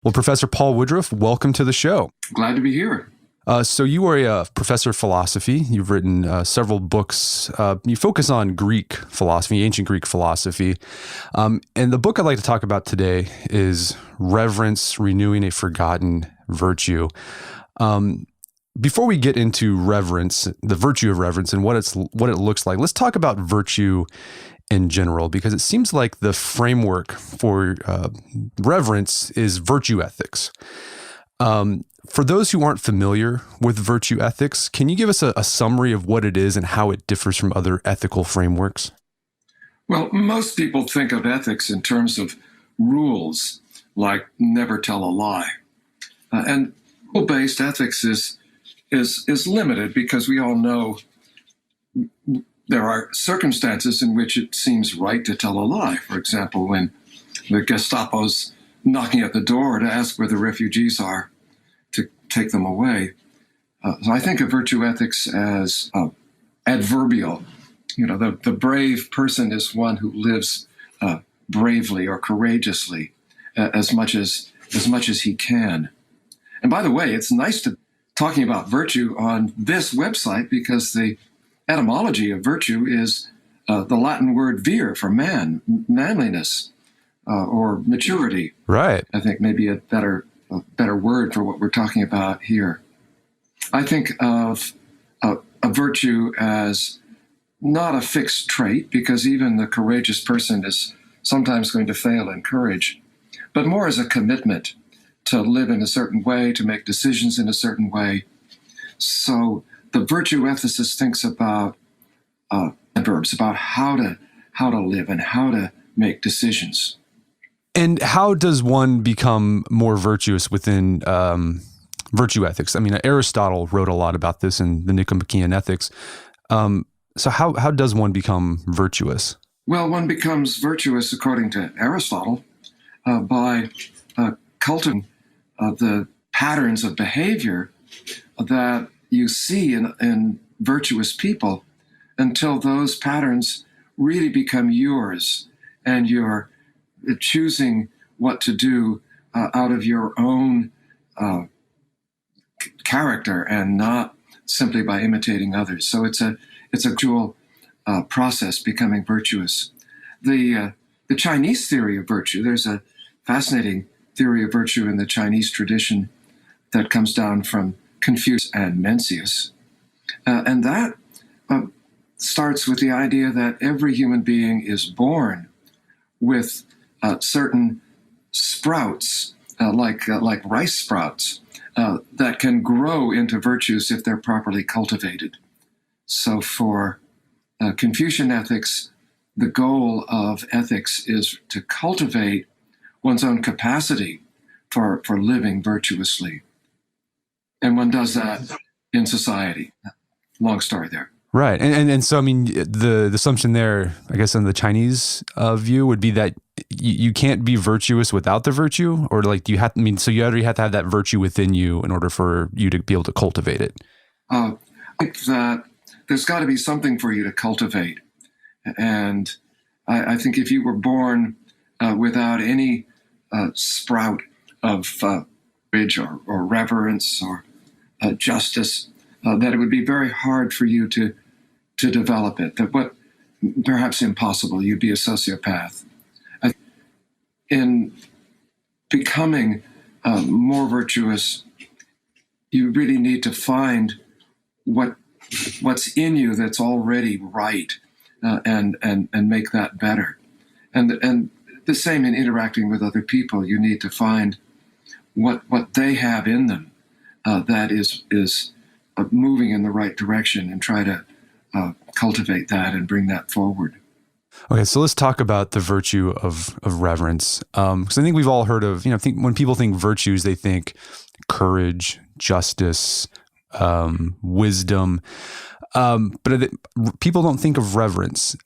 Well, Professor Paul Woodruff, welcome to the show. Glad to be here. So you are a professor of philosophy. You've written several books. You focus on Greek philosophy, ancient Greek philosophy. And the book I'd like to talk about today is Reverence, Renewing a Forgotten Virtue. Before we get into reverence, the virtue of reverence and what it looks like, let's talk about virtue in general, because it seems like the framework for reverence is virtue ethics. For those who aren't familiar with virtue ethics, can you give us a summary of what it is and how it differs from other ethical frameworks? Well, most people think of ethics in terms of rules, like never tell a lie. And rule-based ethics is limited because we all know there are circumstances in which it seems right to tell a lie. For example, when the Gestapo's knocking at the door to ask where the refugees are to take them away. So I think of virtue ethics as adverbial. You know, the brave person is one who lives bravely or courageously as much as he can. And by the way, it's nice to talking about virtue on this website because the etymology of virtue is the Latin word vir for man, manliness, or maturity. Right. I think maybe a better word for what we're talking about here. I think of a virtue as not a fixed trait, because even the courageous person is sometimes going to fail in courage, but more as a commitment to live in a certain way, to make decisions in a certain way. So the virtue ethicist thinks about adverbs, about how to live and how to make decisions. And how does one become more virtuous within virtue ethics? I mean, Aristotle wrote a lot about this in the Nicomachean Ethics. So how does one become virtuous? Well, one becomes virtuous, according to Aristotle, by cultivating the patterns of behavior that you see in virtuous people until those patterns really become yours and you're choosing what to do out of your own character and not simply by imitating others. So it's a dual process, becoming virtuous. The Chinese theory of virtue, there's a fascinating theory of virtue in the Chinese tradition that comes down from Confucius and Mencius. And that starts with the idea that every human being is born with certain sprouts, like rice sprouts, that can grow into virtues if they're properly cultivated. So for Confucian ethics, the goal of ethics is to cultivate one's own capacity for living virtuously. And one does that in society. Long story there. Right. And so, I mean, the assumption there, I guess, in the Chinese view would be that you can't be virtuous without the virtue, or like so you already have to have that virtue within you in order for you to be able to cultivate it. I think that there's got to be something for you to cultivate. And I think if you were born without any sprout of courage or reverence or justice, that it would be very hard for you to develop it, that perhaps impossible, you'd be a sociopath. In becoming more virtuous, you really need to find what's in you that's already right, and make that better. And the same in interacting with other people. You need to find what they have in them that is moving in the right direction, and try to cultivate that and bring that forward. Okay, so let's talk about the virtue of reverence. Because I think we've all heard of, when people think virtues, they think courage, justice, wisdom. But people don't think of reverence.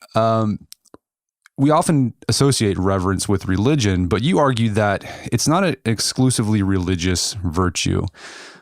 We often associate reverence with religion, but you argue that it's not an exclusively religious virtue.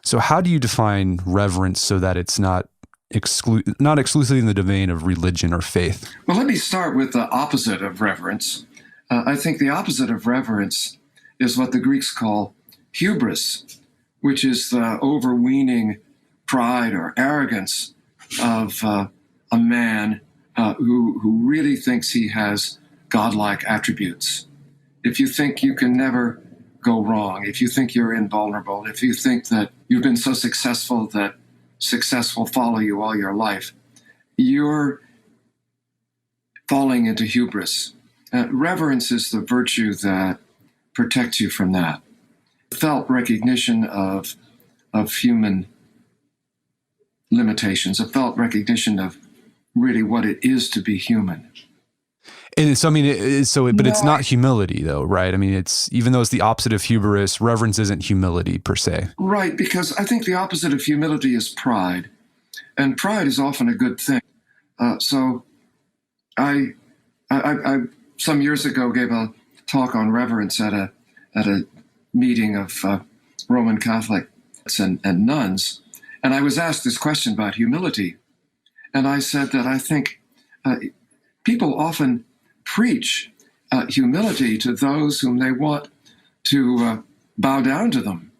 So how do you define reverence so that it's not exclusively in the domain of religion or faith? Well, let me start with the opposite of reverence. I think the opposite of reverence is what the Greeks call hubris, which is the overweening pride or arrogance of a man who really thinks he has godlike attributes. If you think you can never go wrong, if you think you're invulnerable, if you think that you've been so successful that success will follow you all your life, you're falling into hubris. Reverence is the virtue that protects you from that. Felt recognition of human limitations, a felt recognition of really what it is to be human. And so, I mean, but it's not humility though, right? I mean, it's, even though it's the opposite of hubris, reverence isn't humility per se. Right, because I think the opposite of humility is pride, and pride is often a good thing. So I some years ago gave a talk on reverence at a meeting of Roman Catholics and nuns, and I was asked this question about humility, and I said that I think people often preach humility to those whom they want to bow down to them,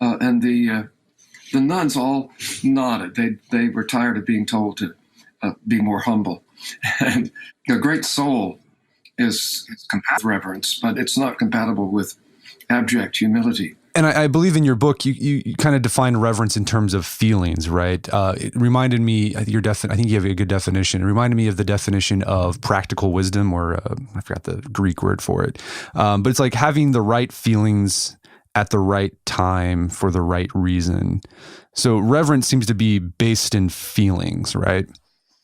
and the nuns all nodded. They were tired of being told to be more humble. And a great soul is compatible with reverence, but it's not compatible with abject humility. And I believe in your book, you kind of define reverence in terms of feelings, right? It reminded me, I think you have a good definition. It reminded me of the definition of practical wisdom, or I forgot the Greek word for it. But it's like having the right feelings at the right time for the right reason. So reverence seems to be based in feelings, right?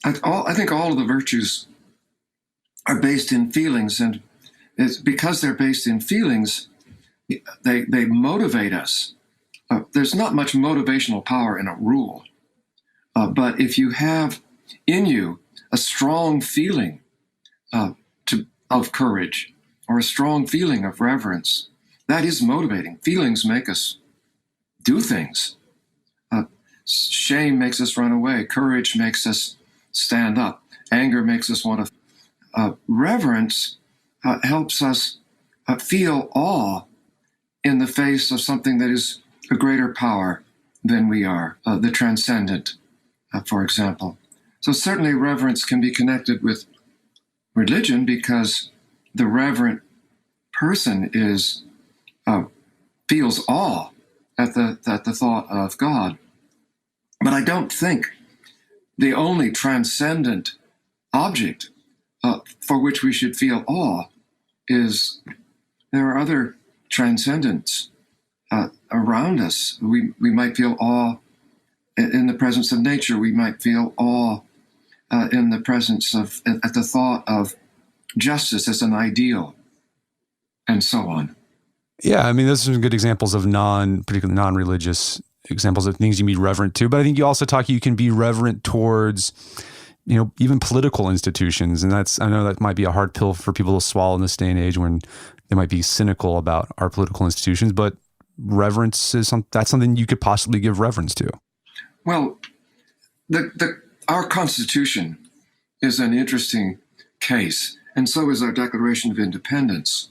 I think all of the virtues are based in feelings, and it's because they're based in feelings, they motivate us. There's not much motivational power in a rule, but if you have in you a strong feeling of courage or a strong feeling of reverence, that is motivating. Feelings make us do things. Shame makes us run away. Courage makes us stand up. Anger makes us want to. Reverence helps us feel awe in the face of something that is a greater power than we are, the transcendent, for example. So certainly reverence can be connected with religion, because the reverent person feels awe at the thought of God. But I don't think the only transcendent object for which we should feel awe is, there are other transcendence around us. We might feel awe in the presence of nature. We might feel awe in the presence of, at the thought of justice as an ideal, and so on. Yeah, I mean, those are some good examples of particularly non-religious examples of things you can be reverent to. But I think you also you can be reverent towards, even political institutions. And I know that might be a hard pill for people to swallow in this day and age when they might be cynical about our political institutions, but reverence is that's something you could possibly give reverence to. Well, our Constitution is an interesting case, and so is our Declaration of Independence.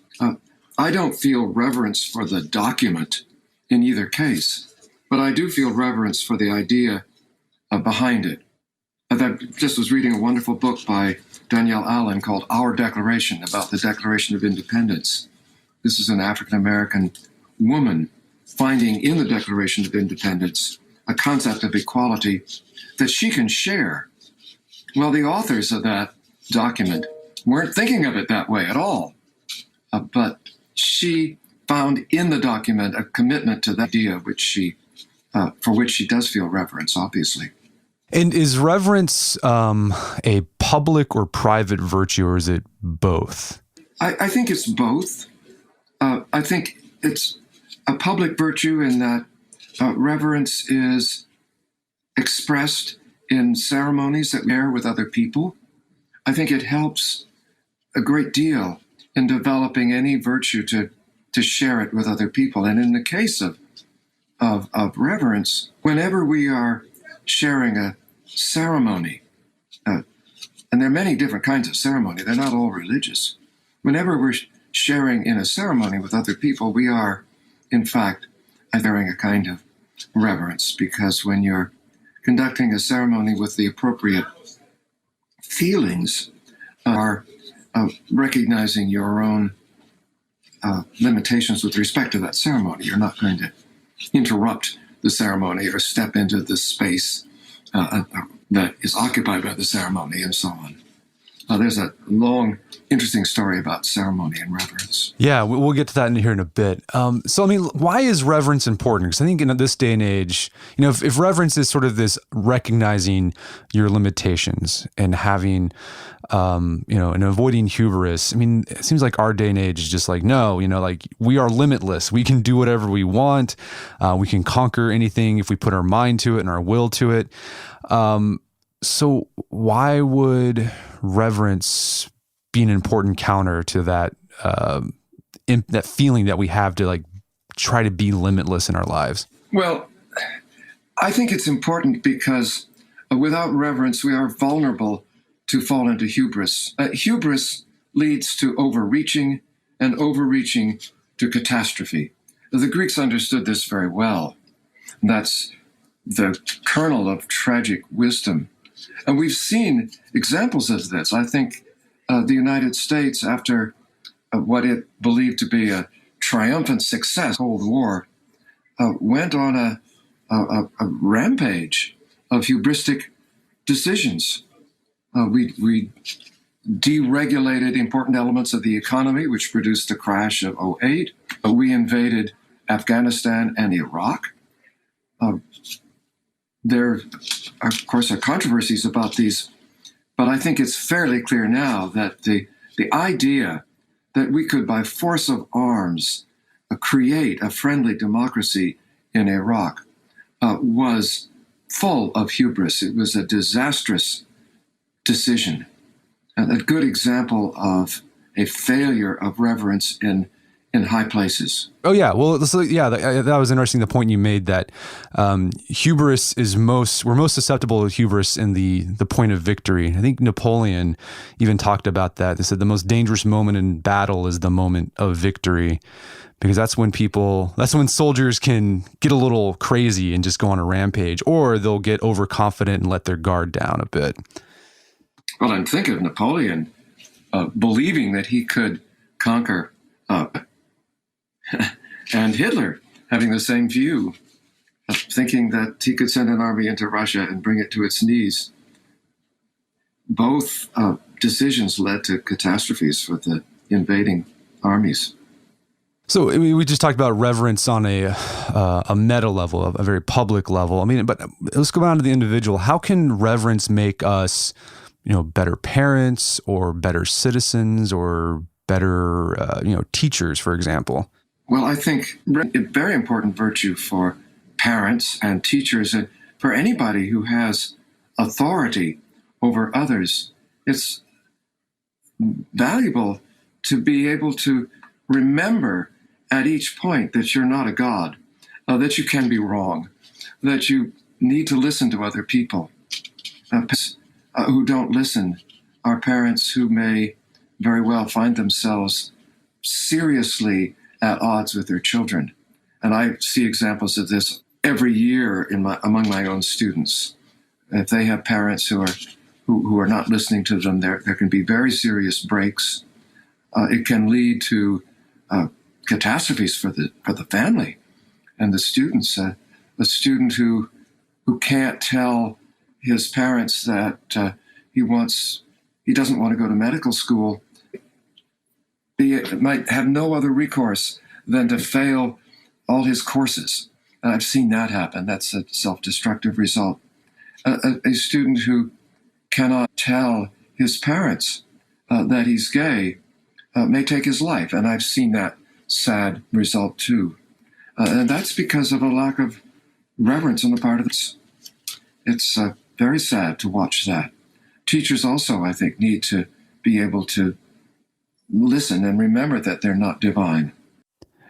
I don't feel reverence for the document in either case, but I do feel reverence for the idea behind it. I just was reading a wonderful book by Danielle Allen called Our Declaration, about the Declaration of Independence. This is an African-American woman finding in the Declaration of Independence a concept of equality that she can share. Well, the authors of that document weren't thinking of it that way at all, but she found in the document a commitment to that idea, for which she does feel reverence, obviously. And is reverence a public or private virtue, or is it both? I think it's both. I think it's a public virtue in that reverence is expressed in ceremonies that we share with other people. I think it helps a great deal in developing any virtue to share it with other people. And in the case of reverence, whenever we are sharing a ceremony, and there are many different kinds of ceremony, they're not all religious. Whenever we're sharing in a ceremony with other people, we are, in fact, bearing a kind of reverence, because when you're conducting a ceremony with the appropriate feelings, are recognizing your own limitations with respect to that ceremony. You're not going to interrupt the ceremony or step into the space that is occupied by the ceremony and so on. There's a long, interesting story about ceremony and reverence. Yeah, we'll get to that in here in a bit. So, I mean, why is reverence important? Because I think in this day and age, if reverence is sort of this recognizing your limitations and having, and avoiding hubris. I mean, it seems like our day and age is just like, no, like we are limitless. We can do whatever we want. We can conquer anything if we put our mind to it and our will to it. So why would reverence be an important counter to that that feeling that we have to like try to be limitless in our lives? Well, I think it's important because without reverence, we are vulnerable to fall into hubris. Hubris leads to overreaching, and overreaching to catastrophe. The Greeks understood this very well. That's the kernel of tragic wisdom. And we've seen examples of this. I think the United States, after what it believed to be a triumphant success, Cold War, went on a rampage of hubristic decisions. We deregulated important elements of the economy, which produced the crash of '08. We invaded Afghanistan and Iraq. There, of course, are controversies about these, but I think it's fairly clear now that the idea that we could, by force of arms, create a friendly democracy in Iraq was full of hubris. It was a disastrous decision, and a good example of a failure of reverence in high places. Oh yeah, well, that was interesting. The point you made that hubris is we're most susceptible to hubris in the point of victory. I think Napoleon even talked about that. They said the most dangerous moment in battle is the moment of victory, because that's when soldiers can get a little crazy and just go on a rampage, or they'll get overconfident and let their guard down a bit. Well, I'm thinking of Napoleon believing that he could conquer and Hitler having the same view, thinking that he could send an army into Russia and bring it to its knees. Both decisions led to catastrophes for the invading armies. So we just talked about reverence on a meta level, a very public level. I mean, but let's go down to the individual. How can reverence make us, better parents or better citizens or better, teachers, for example? Well, I think a very important virtue for parents and teachers and for anybody who has authority over others. It's valuable to be able to remember at each point that you're not a god, that you can be wrong, that you need to listen to other people. Who don't listen are parents who may very well find themselves seriously at odds with their children. And I see examples of this every year among my own students. If they have parents who are not listening to them, there can be very serious breaks. It can lead to catastrophes for the family and the students. A student who can't tell his parents that he doesn't want to go to medical school, he might have no other recourse than to fail all his courses. And I've seen that happen. That's a self-destructive result. A student who cannot tell his parents that he's gay may take his life. And I've seen that sad result too. And that's because of a lack of reverence on the part of us. It's very sad to watch that. Teachers also, I think, need to be able to listen and remember that they're not divine.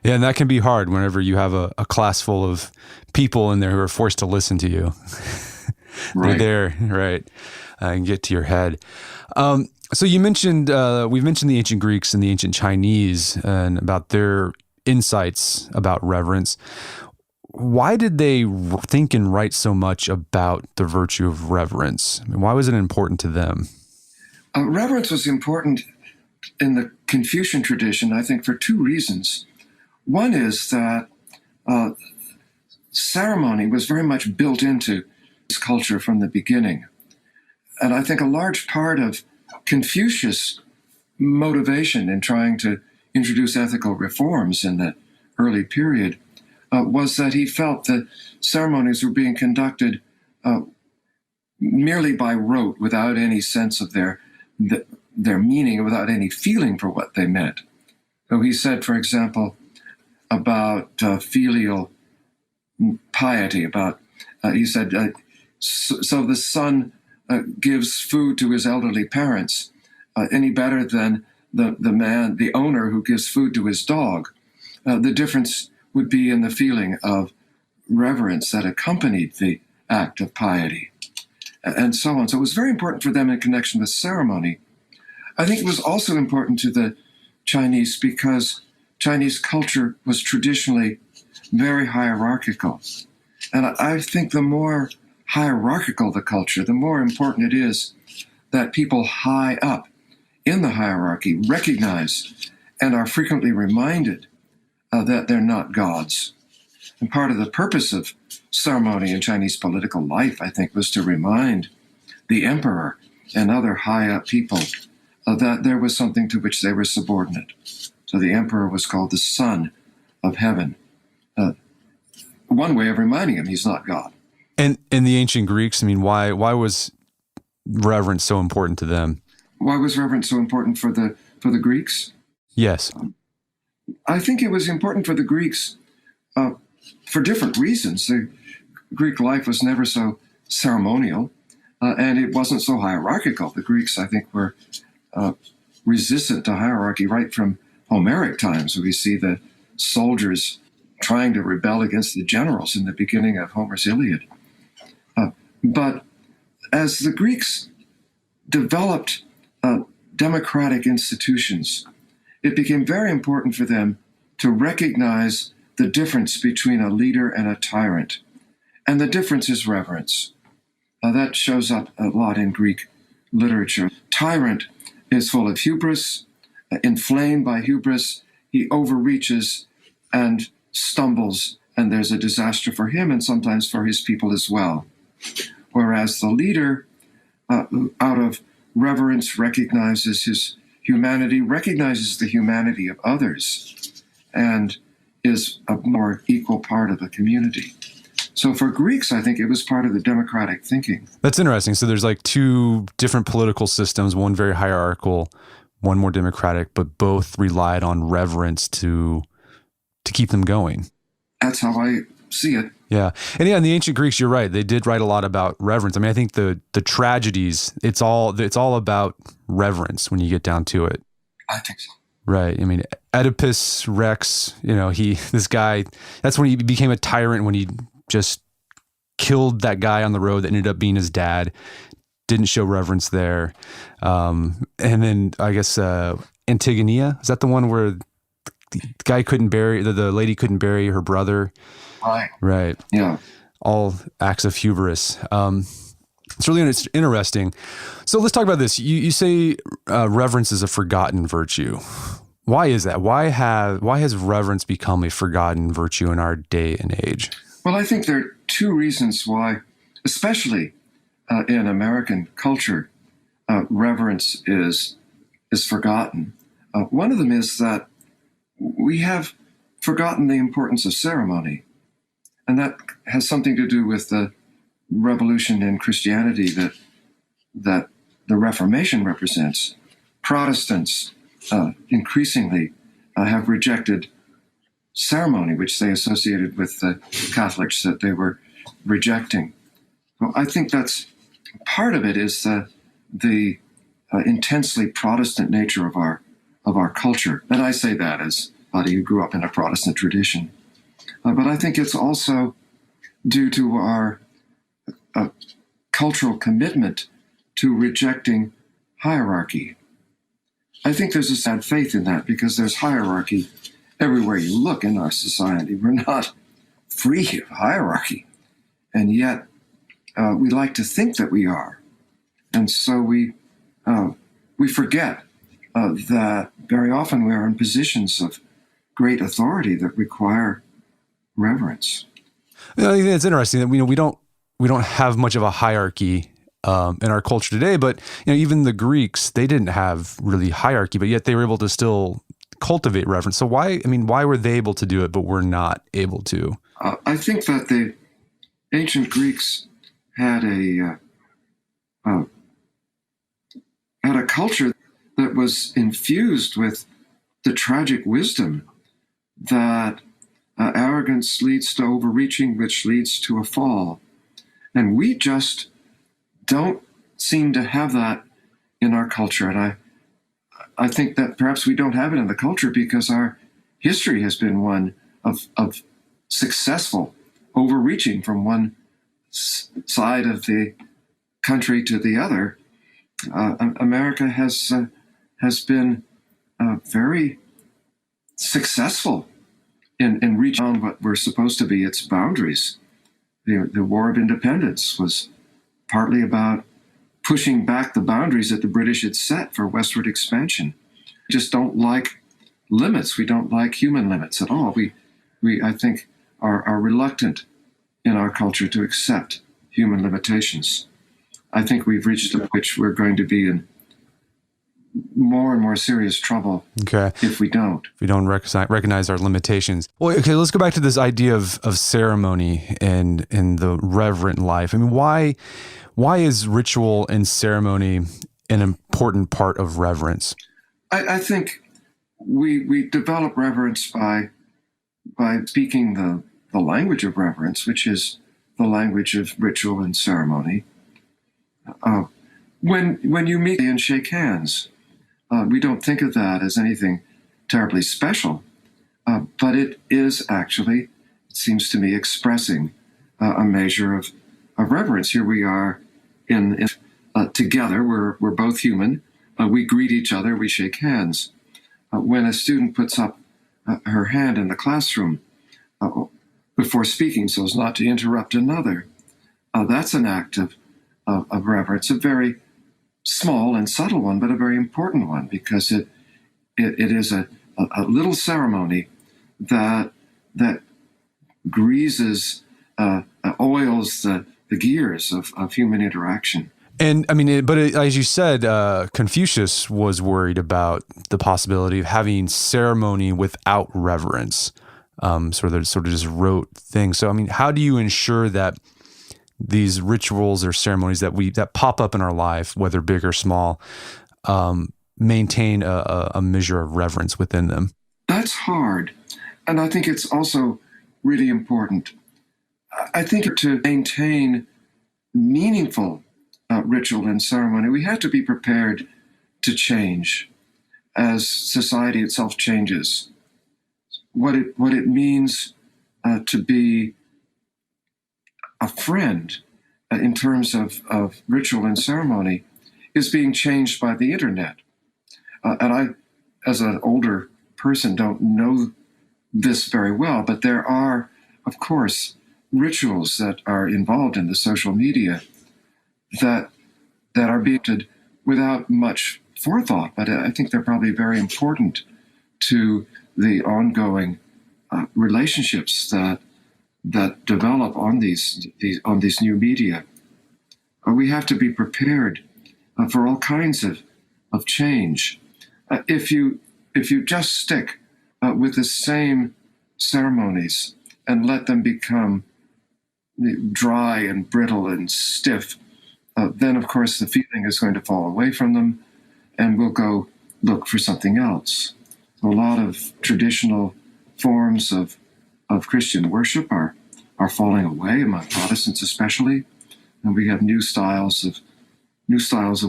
Yeah, and that can be hard whenever you have a class full of people in there who are forced to listen to you. Right. They're there, right, and get to your head. So you mentioned, we've mentioned the ancient Greeks and the ancient Chinese and about their insights about reverence. why did they think and write so much about the virtue of reverence? I mean, why was it important to them? Reverence was important in the Confucian tradition, I think, for two reasons. One is that ceremony was very much built into this culture from the beginning. And I think a large part of Confucius' motivation in trying to introduce ethical reforms in the early period was that he felt that ceremonies were being conducted merely by rote, without any sense of their meaning, without any feeling for what they meant. So he said, for example, about filial piety, he said, so the son gives food to his elderly parents any better than the owner who gives food to his dog. The difference would be in the feeling of reverence that accompanied the act of piety, and so on. So it was very important for them in connection with ceremony. I think it was also important to the Chinese because Chinese culture was traditionally very hierarchical. And I think the more hierarchical the culture, the more important it is that people high up in the hierarchy recognize and are frequently reminded that they're not gods. And part of the purpose of ceremony in Chinese political life, I think, was to remind the emperor and other high-up people that there was something to which they were subordinate. So the emperor was called the son of heaven. One way of reminding him he's not God. And in the ancient Greeks, I mean, why was reverence so important to them? Why was reverence so important for the Greeks? Yes. I think it was important for the Greeks for different reasons. The Greek life was never so ceremonial, and it wasn't so hierarchical. The Greeks, I think, were resistant to hierarchy right from Homeric times. We see the soldiers trying to rebel against the generals in the beginning of Homer's Iliad. But as the Greeks developed democratic institutions, it became very important for them to recognize the difference between a leader and a tyrant. And the difference is reverence. That shows up a lot in Greek literature. Tyrant is full of hubris, inflamed by hubris. He overreaches and stumbles, and there's a disaster for him and sometimes for his people as well. Whereas the leader, out of reverence, recognizes his humanity, recognizes the humanity of others, and is a more equal part of the community. So for Greeks, I think it was part of the democratic thinking. That's interesting. So there's like two different political systems, one very hierarchical, one more democratic, but both relied on reverence to keep them going. That's how I see it. Yeah. And yeah, in the ancient Greeks, you're right. They did write a lot about reverence. I mean, I think the tragedies, it's all about reverence when you get down to it. I think so. Right. I mean, Oedipus Rex, this guy, that's when he became a tyrant, when he just killed that guy on the road that ended up being his dad. Didn't show reverence there. And then I guess Antigone, is that the one where the guy couldn't bury, the lady couldn't bury her brother? Right. Yeah. All acts of hubris. It's really interesting. So let's talk about this. You say reverence is a forgotten virtue. Why is that? Why has reverence become a forgotten virtue in our day and age? Well, I think there are two reasons why, especially in American culture, reverence is forgotten. One of them is that we have forgotten the importance of ceremony. And that has something to do with the revolution in Christianity that the Reformation represents. Protestants increasingly have rejected ceremony, which they associated with the Catholics that they were rejecting. So I think that's part of it is the intensely Protestant nature of our culture. And I say that as somebody who grew up in a Protestant tradition. But I think it's also due to our cultural commitment to rejecting hierarchy. I think there's a sad faith in that because there's hierarchy everywhere you look in our society. We're not free of hierarchy. And yet we like to think that we are. And so we forget that very often we are in positions of great authority that require reverence. I think it's interesting that we don't have much of a hierarchy in our culture today, but even the Greeks, they didn't have really hierarchy, but yet they were able to still cultivate reverence. So why were they able to do it, but we're not able to? I think that the ancient Greeks had a culture that was infused with the tragic wisdom that arrogance leads to overreaching, which leads to a fall. And we just don't seem to have that in our culture. And I think that perhaps we don't have it in the culture because our history has been one of successful overreaching from one side of the country to the other. America has been very successful in reaching on what were supposed to be its boundaries. The War of Independence was partly about pushing back the boundaries that the British had set for westward expansion. We just don't like limits. We don't like human limits at all. We I think, are reluctant in our culture to accept human limitations. I think we've reached a point which we're going to be in more and more serious trouble if we don't. If we don't recognize our limitations. Well, okay, let's go back to this idea of ceremony and the reverent life. I mean, why is ritual and ceremony an important part of reverence? I think we develop reverence by speaking the language of reverence, which is the language of ritual and ceremony. When you meet and shake hands, we don't think of that as anything terribly special, but it is actually, it seems to me, expressing a measure of reverence. Here we are together. We're both human. We greet each other. We shake hands. When a student puts up her hand in the classroom before speaking so as not to interrupt another, that's an act of reverence, a very small and subtle one, but a very important one, because it is a little ceremony that greases, oils the gears of human interaction. And I mean, as you said, Confucius was worried about the possibility of having ceremony without reverence, sort of just rote things. So, I mean, how do you ensure that these rituals or ceremonies that pop up in our life, whether big or small, maintain a measure of reverence within them? That's hard. And I think it's also really important. I think to maintain meaningful ritual and ceremony, we have to be prepared to change as society itself changes. What it means to be a friend in terms of ritual and ceremony is being changed by the internet. And I, as an older person, don't know this very well, but there are, of course, rituals that are involved in the social media that are being done without much forethought, but I think they're probably very important to the ongoing relationships that develop on these new media. We have to be prepared for all kinds of change. If you just stick with the same ceremonies and let them become dry and brittle and stiff, then of course the feeling is going to fall away from them, and we'll go look for something else. A lot of traditional forms of Christian worship are falling away among Protestants especially, and we have new styles of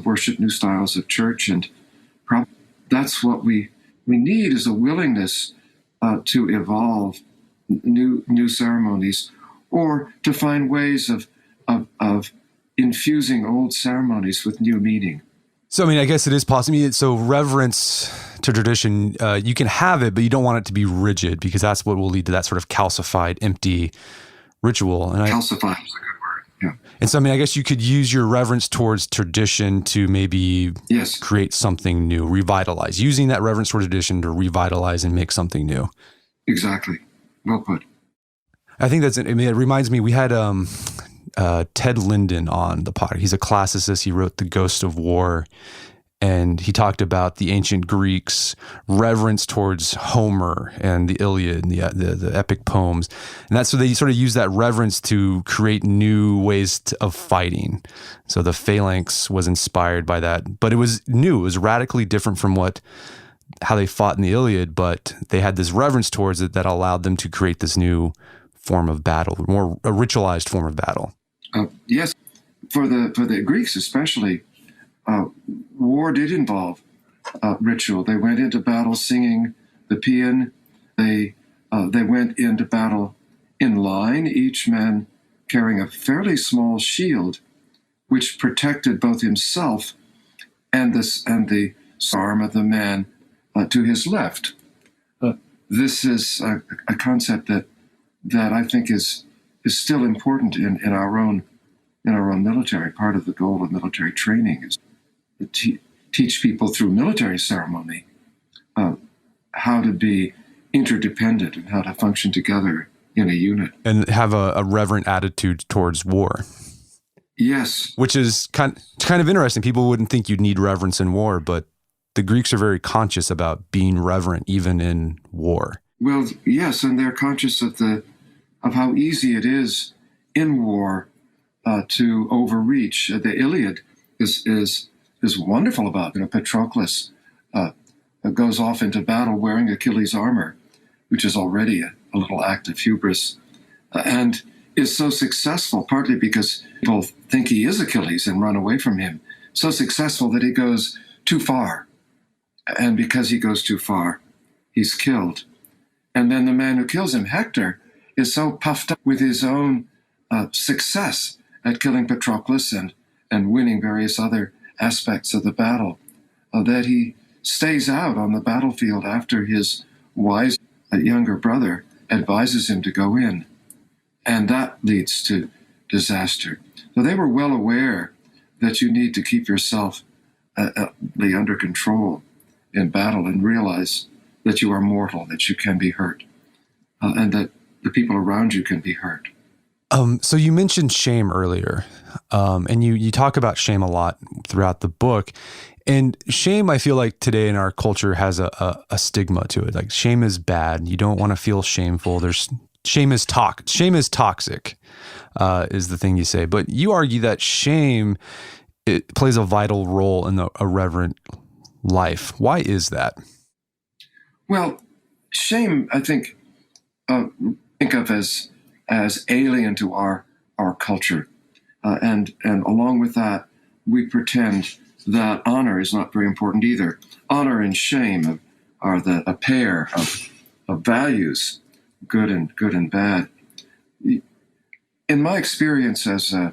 worship, new styles of church, and that's what we need is a willingness to evolve new ceremonies, or to find ways of infusing old ceremonies with new meaning. So, I mean, I guess it is possible. So reverence to tradition, you can have it, but you don't want it to be rigid because that's what will lead to that sort of calcified, empty ritual. And Calcified is a good word. Yeah. And so, I mean, I guess you could use your reverence towards tradition to maybe Yes. create something new, revitalize, using that reverence towards tradition to revitalize and make something new. Exactly. Well put. I think it reminds me, we had Ted Linden on the pod. He's a classicist. He wrote The Ghost of War. And he talked about the ancient Greeks' reverence towards Homer and the Iliad and the epic poems. And that's so they sort of use that reverence to create new ways of fighting. So the phalanx was inspired by that. But it was new. It was radically different from how they fought in the Iliad. But they had this reverence towards it that allowed them to create this new form of battle, a ritualized form of battle. Yes. For the Greeks especially, war did involve ritual. They went into battle singing the paean. They went into battle in line, each man carrying a fairly small shield, which protected both himself and the arm of the man to his left. This is a concept that I think is still important in our own military. Part of the goal of military training is to teach people through military ceremony how to be interdependent and how to function together in a unit. And have a reverent attitude towards war. Yes. Which is kind of interesting. People wouldn't think you'd need reverence in war, but the Greeks are very conscious about being reverent even in war. Well, yes, and they're conscious of how easy it is in war to overreach. The Iliad is wonderful about it. Patroclus goes off into battle wearing Achilles' armor, which is already a little act of hubris, and is so successful, partly because people think he is Achilles and run away from him, so successful that he goes too far. And because he goes too far, he's killed. And then the man who kills him, Hector, is so puffed up with his own success at killing Patroclus and winning various other aspects of the battle that he stays out on the battlefield after his wise younger brother advises him to go in. And that leads to disaster. So they were well aware that you need to keep yourself under control in battle and realize that you are mortal, that you can be hurt, and that the people around you can be hurt. So you mentioned shame earlier, and you talk about shame a lot throughout the book. And shame, I feel like today in our culture has a stigma to it. Like shame is bad. You don't want to feel shameful. Shame is toxic, is the thing you say. But you argue that shame, it plays a vital role in a reverent life. Why is that? Well, shame, I think of as alien to our culture, and along with that, we pretend that honor is not very important either. Honor and shame are a pair of values, good and bad. In my experience as a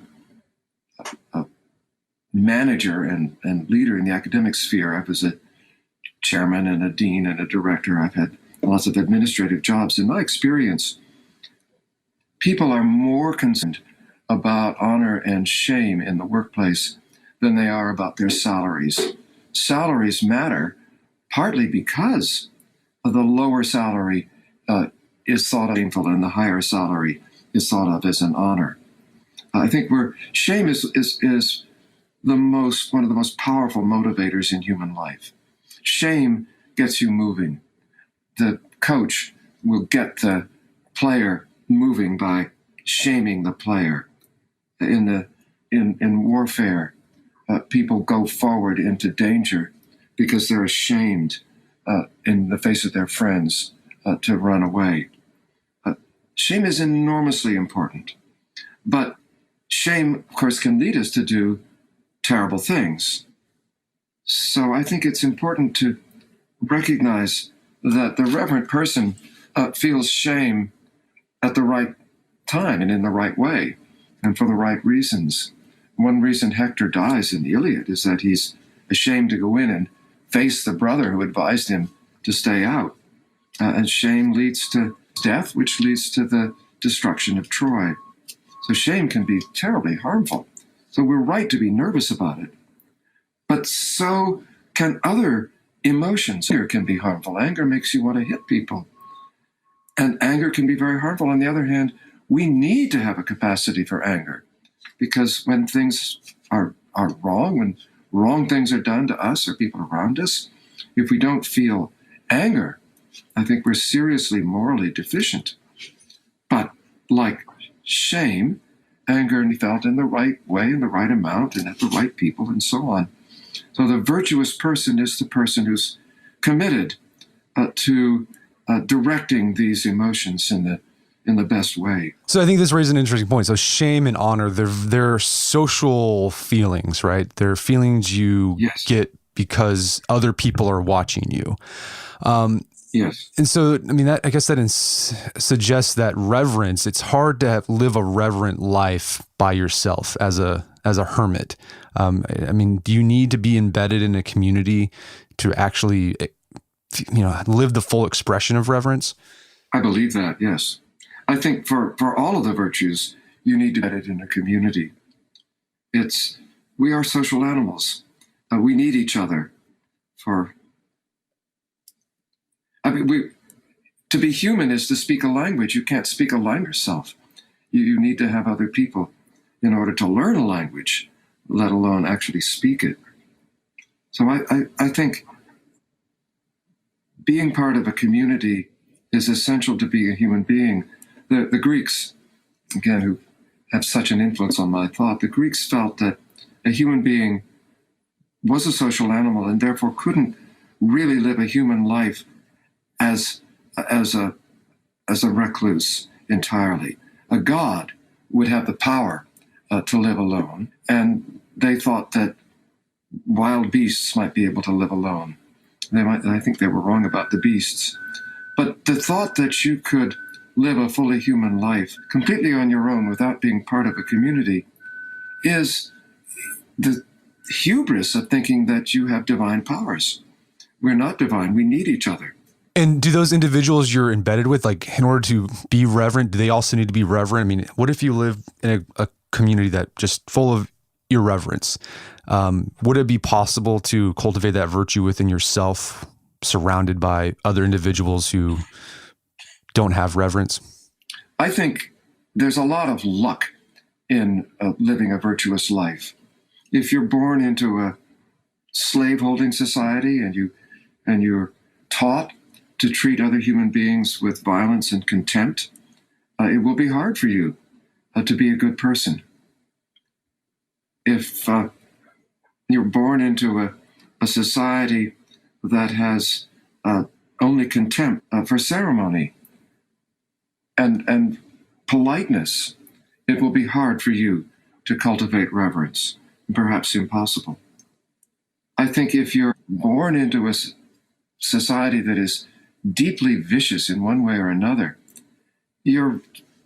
manager and leader in the academic sphere, I was a chairman and a dean and a director. I've had lots of administrative jobs. In my experience, people are more concerned about honor and shame in the workplace than they are about their salaries. Salaries matter partly because the lower salary is thought of shameful and the higher salary is thought of as an honor. I think shame is one of the most powerful motivators in human life. Shame gets you moving. The coach will get the player moving by shaming the player. In warfare, people go forward into danger because they're ashamed in the face of their friends to run away. Shame is enormously important, but shame, of course, can lead us to do terrible things. So I think it's important to recognize that the reverent person feels shame at the right time and in the right way and for the right reasons. One reason Hector dies in the Iliad is that he's ashamed to go in and face the brother who advised him to stay out. And shame leads to death, which leads to the destruction of Troy. So shame can be terribly harmful. So we're right to be nervous about it. But so can other emotions. Anger can be harmful. Anger makes you want to hit people. And anger can be very harmful. On the other hand, we need to have a capacity for anger, because when things are wrong, when wrong things are done to us or people around us, if we don't feel anger, I think we're seriously morally deficient. But like shame, anger can be felt in the right way, in the right amount, and at the right people, and so on. So the virtuous person is the person who's committed to directing these emotions in the best way. So I think this raises an interesting point. So shame and honor, they're social feelings, right? They're feelings you Yes. get because other people are watching you. Yes. And so, I mean, I guess that suggests that reverence, it's hard to live a reverent life by yourself as a hermit. I mean, do you need to be embedded in a community to actually, live the full expression of reverence? I believe that, yes. I think for all of the virtues, you need to be embedded in a community. We are social animals. We need each other to be human is to speak a language. You can't speak a language yourself. You need to have other people in order to learn a language, let alone actually speak it. So I think being part of a community is essential to being a human being. The Greeks, again, who have such an influence on my thought, the Greeks felt that a human being was a social animal and therefore couldn't really live a human life as a recluse entirely. A god would have the power to live alone, and they thought that wild beasts might be able to live alone. I think they were wrong about the beasts. But the thought that you could live a fully human life completely on your own without being part of a community is the hubris of thinking that you have divine powers. We're not divine. We need each other. And do those individuals you're embedded with, like in order to be reverent, do they also need to be reverent? I mean, what if you live in a community that just full of irreverence? Would it be possible to cultivate that virtue within yourself, surrounded by other individuals who don't have reverence? I think there's a lot of luck in living a virtuous life. If you're born into a slave-holding society and you're taught to treat other human beings with violence and contempt, it will be hard for you to be a good person. If you're born into a society that has only contempt for ceremony and politeness, it will be hard for you to cultivate reverence, perhaps impossible. I think if you're born into a society that is deeply vicious in one way or another, you're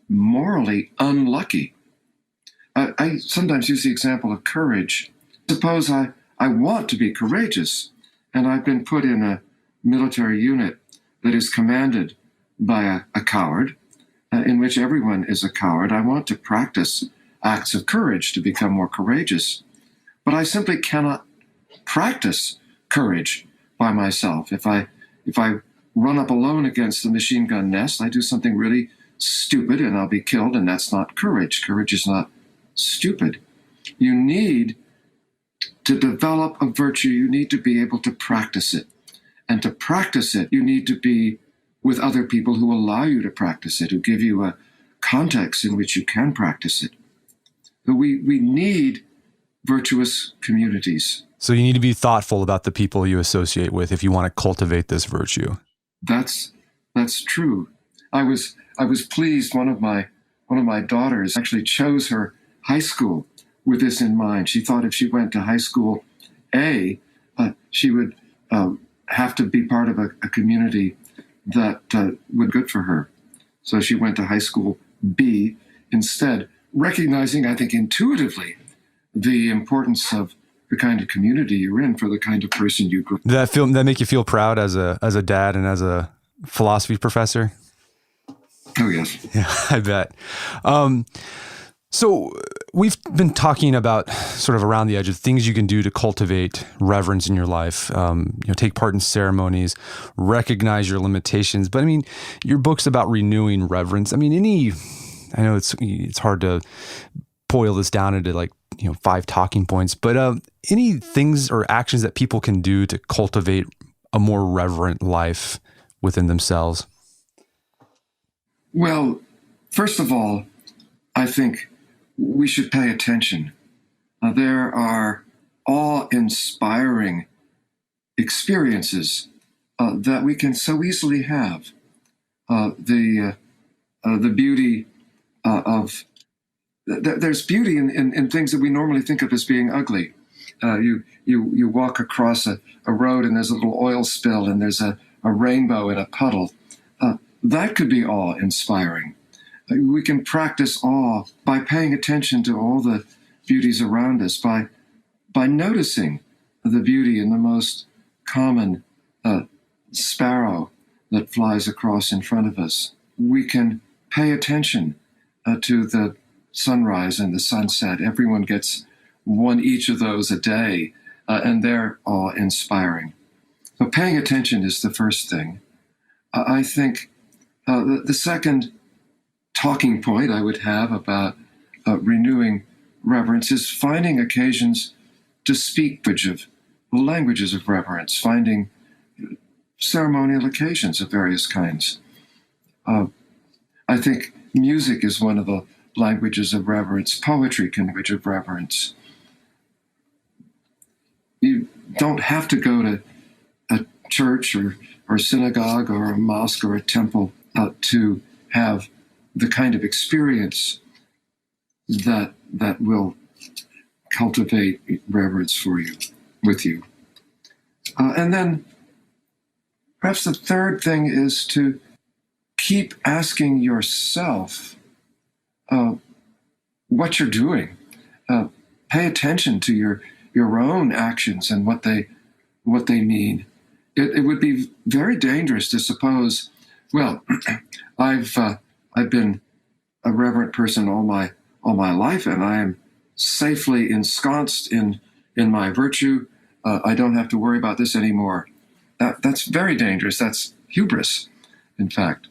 morally unlucky. I sometimes use the example of courage. Suppose I want to be courageous, and I've been put in a military unit that is commanded by a coward, in which everyone is a coward. I want to practice acts of courage to become more courageous, but I simply cannot practice courage by myself. If I run up alone against the machine gun nest, I do something really stupid and I'll be killed, and that's not courage. Courage is not stupid. You need to develop a virtue. You need to be able to practice it. And to practice it, you need to be with other people who allow you to practice it, who give you a context in which you can practice it. But we need virtuous communities. So you need to be thoughtful about the people you associate with if you want to cultivate this virtue. That's true. I was pleased. One of my daughters actually chose her high school with this in mind. She thought if she went to high school A, she would have to be part of a community that would be good for her. So she went to high school B instead, recognizing, I think, intuitively the importance of the kind of community you're in, for the kind of person you grow. Did that make you feel proud as a dad and as a philosophy professor? Oh, yes. Yeah, I bet. So we've been talking about sort of around the edge of things you can do to cultivate reverence in your life. Take part in ceremonies, recognize your limitations. But I mean, your book's about renewing reverence. I mean, I know it's hard to boil this down into 5 talking points, but any things or actions that people can do to cultivate a more reverent life within themselves? Well, first of all, I think we should pay attention. There are awe-inspiring experiences that we can so easily have. The beauty of there's beauty in things that we normally think of as being ugly. You walk across a road and there's a little oil spill and there's a rainbow in a puddle. That could be awe-inspiring. We can practice awe by paying attention to all the beauties around us, by noticing the beauty in the most common sparrow that flies across in front of us. We can pay attention to the sunrise and the sunset. Everyone gets one each of those a day, and they're awe-inspiring. So paying attention is the first thing. I think the second talking point I would have about renewing reverence is finding occasions to speak languages of reverence, finding ceremonial occasions of various kinds. I think music is one of the languages of reverence. Poetry can be a language of reverence. You don't have to go to a church or synagogue or a mosque or a temple to have the kind of experience that will cultivate reverence with you. And then perhaps the third thing is to keep asking yourself what you're doing. Pay attention to your own actions and what they mean. It would be very dangerous to suppose, well, I've been a reverent person all my life, and I am safely ensconced in my virtue. I don't have to worry about this anymore. That's very dangerous. That's hubris, in fact.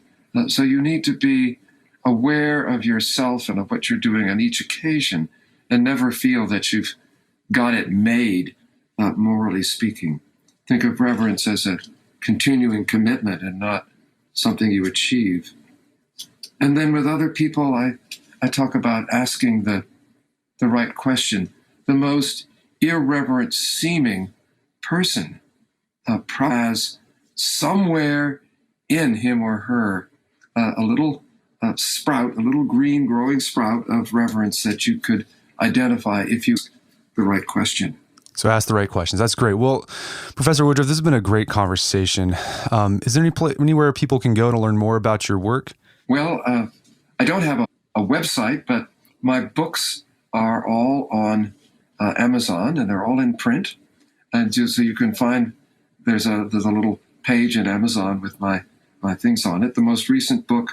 So you need to be aware of yourself and of what you're doing on each occasion, and never feel that you've got it made, morally speaking. Think of reverence as a continuing commitment and not something you achieve. And then with other people, I talk about asking the right question. The most irreverent seeming person has somewhere in him or her a little sprout, a little green growing sprout of reverence that you could identify if you ask the right question. So ask the right questions. That's great. Well, Professor Woodruff, this has been a great conversation. Is there anywhere people can go to learn more about your work? Well, I don't have a website, but my books are all on Amazon, and they're all in print. And so you can find there's a little page in Amazon with my things on it. The most recent book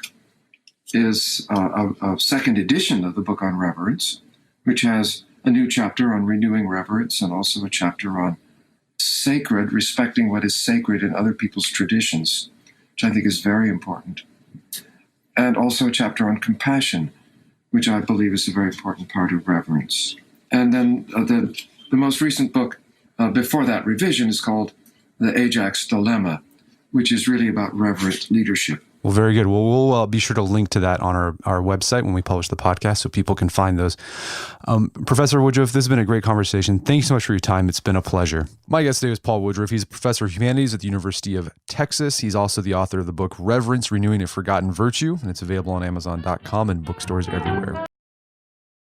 is a second edition of the book on reverence, which has a new chapter on renewing reverence and also a chapter on sacred, respecting what is sacred in other people's traditions, which I think is very important. And also a chapter on compassion, which I believe is a very important part of reverence. And then the most recent book before that revision is called The Ajax Dilemma, which is really about reverent leadership. Well, very good. Well, we'll be sure to link to that on our website when we publish the podcast so people can find those. Professor Woodruff, this has been a great conversation. Thank you so much for your time. It's been a pleasure. My guest today was Paul Woodruff. He's a professor of humanities at the University of Texas. He's also the author of the book Reverence, Renewing a Forgotten Virtue, and it's available on Amazon.com and bookstores everywhere.